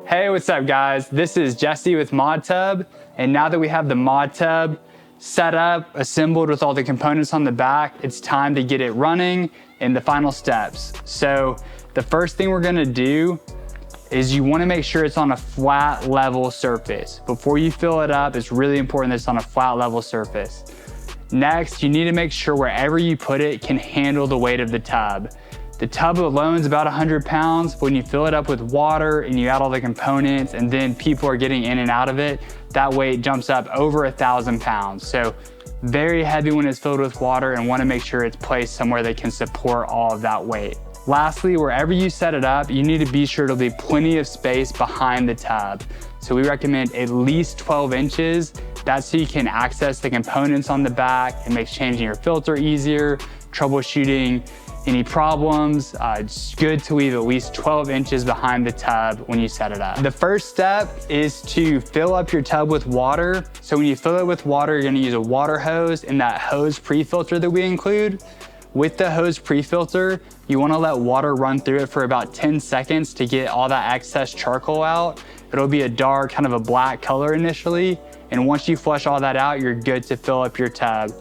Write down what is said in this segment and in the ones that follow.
Hey, what's up guys? This is Jesse with Modtub, and now that we have the Modtub set up, assembled with all the components on the back, it's time to get it running in the final steps. So the first thing we're gonna do is you wanna make sure it's on a flat, level surface. Before you fill it up, it's really important that it's on a flat, level surface. Next, you need to make sure wherever you put it can handle the weight of the tub. The tub alone is about 100 pounds. When you fill it up with water and you add all the components and then people are getting in and out of it, that weight jumps up over 1,000 pounds. So very heavy when it's filled with water, and want to make sure it's placed somewhere that can support all of that weight. Lastly, wherever you set it up, you need to be sure to leave plenty of space behind the tub. So we recommend at least 12 inches. That's so you can access the components on the back. It makes changing your filter easier, troubleshooting any problems. It's good to leave at least 12 inches behind the tub when you set it up. The first step is to fill up your tub with water. So when you fill it with water, you're gonna use a water hose and that hose pre-filter that we include. With the hose pre-filter, you wanna let water run through it for about 10 seconds to get all that excess charcoal out. It'll be a dark, kind of a black color initially. And once you flush all that out, you're good to fill up your tub.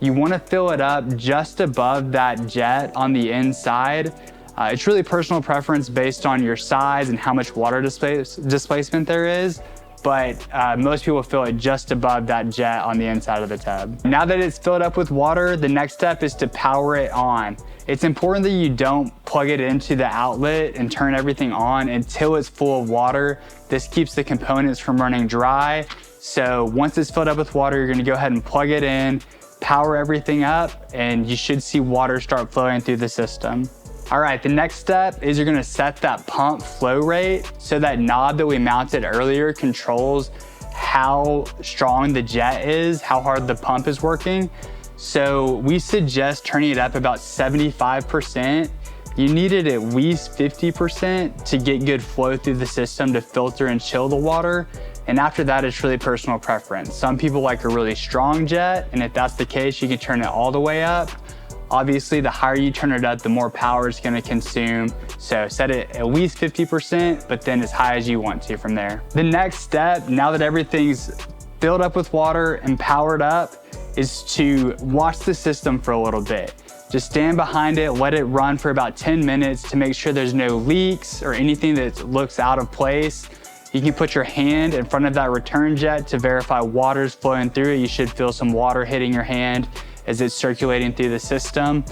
You wanna fill it up just above that jet on the inside. It's really personal preference based on your size and how much water displacement there is, but most people fill it just above that jet on the inside of the tub. Now that it's filled up with water, the next step is to power it on. It's important that you don't plug it into the outlet and turn everything on until it's full of water. This keeps the components from running dry. So once it's filled up with water, you're gonna go ahead and plug it in, power everything up, and you should see water start flowing through the system. All right, the next step is you're gonna set that pump flow rate. So that knob that we mounted earlier controls how strong the jet is, how hard the pump is working. So we suggest turning it up about 75%. You need it at least 50% to get good flow through the system to filter and chill the water. And after that, it's really personal preference. Some people like a really strong jet, and if that's the case, you can turn it all the way up. Obviously, the higher you turn it up, the more power it's gonna consume. So set it at least 50%, but then as high as you want to from there. The next step, now that everything's filled up with water and powered up, is to watch the system for a little bit. Just stand behind it, let it run for about 10 minutes to make sure there's no leaks or anything that looks out of place. You can put your hand in front of that return jet to verify water's flowing through it. You should feel some water hitting your hand as it's circulating through the system.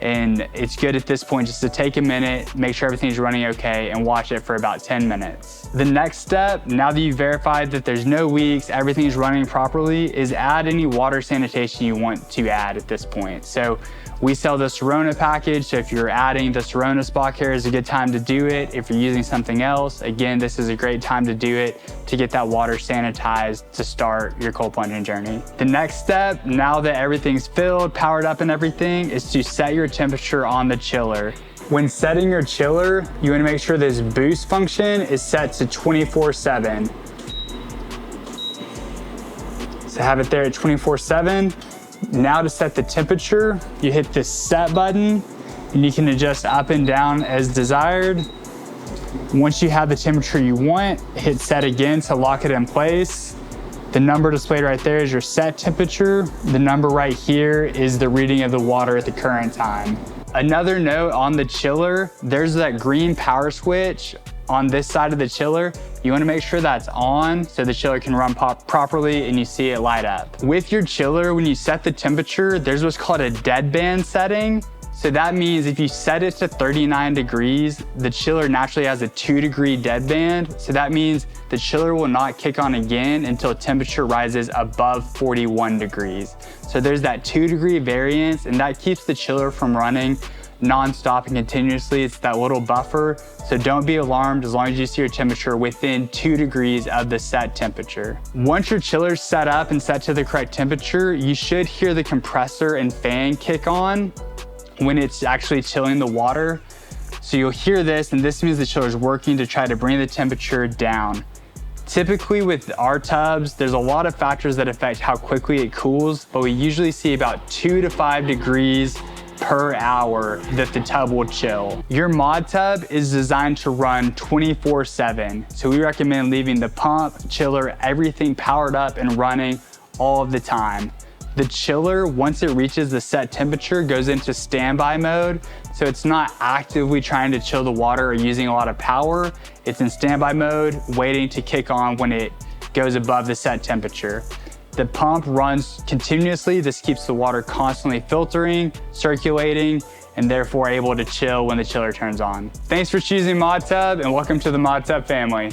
And it's good at this point just to take a minute, make sure everything's running okay, and watch it for about 10 minutes. The next step, now that you've verified that there's no leaks, everything's running properly, is add any water sanitation you want to add at this point. So we sell the Serona package, so if you're adding the Serona spa care, is a good time to do it. If you're using something else, again, this is a great time to do it to get that water sanitized to start your cold plunging journey. The next step, now that everything's filled, powered up and everything, is to set your temperature on the chiller. When setting your chiller, you wanna make sure this boost function is set to 24/7. So have it there at 24/7. Now to set the temperature, you hit this set button and you can adjust up and down as desired. Once you have the temperature you want, hit set again to lock it in place. The number displayed right there is your set temperature. The number right here is the reading of the water at the current time. Another note on the chiller, there's that green power switch on this side of the chiller. You wanna make sure that's on so the chiller can run properly and you see it light up. With your chiller, when you set the temperature, there's what's called a deadband setting. So that means if you set it to 39 degrees, the chiller naturally has a 2-degree deadband. So that means the chiller will not kick on again until temperature rises above 41 degrees. So there's that 2-degree variance, and that keeps the chiller from running non-stop and continuously. It's that little buffer. So don't be alarmed as long as you see your temperature within 2 degrees of the set temperature. Once your chiller's set up and set to the correct temperature, you should hear the compressor and fan kick on when it's actually chilling the water. So you'll hear this, and this means the chiller is working to try to bring the temperature down. Typically with our tubs, there's a lot of factors that affect how quickly it cools, but we usually see about 2 to 5 degrees per hour that the tub will chill. Your Modtub is designed to run 24/7. So we recommend leaving the pump, chiller, everything powered up and running all of the time. The chiller, once it reaches the set temperature, goes into standby mode. So it's not actively trying to chill the water or using a lot of power. It's in standby mode, waiting to kick on when it goes above the set temperature. The pump runs continuously. This keeps the water constantly filtering, circulating, and therefore able to chill when the chiller turns on. Thanks for choosing Modtub, and welcome to the Modtub family.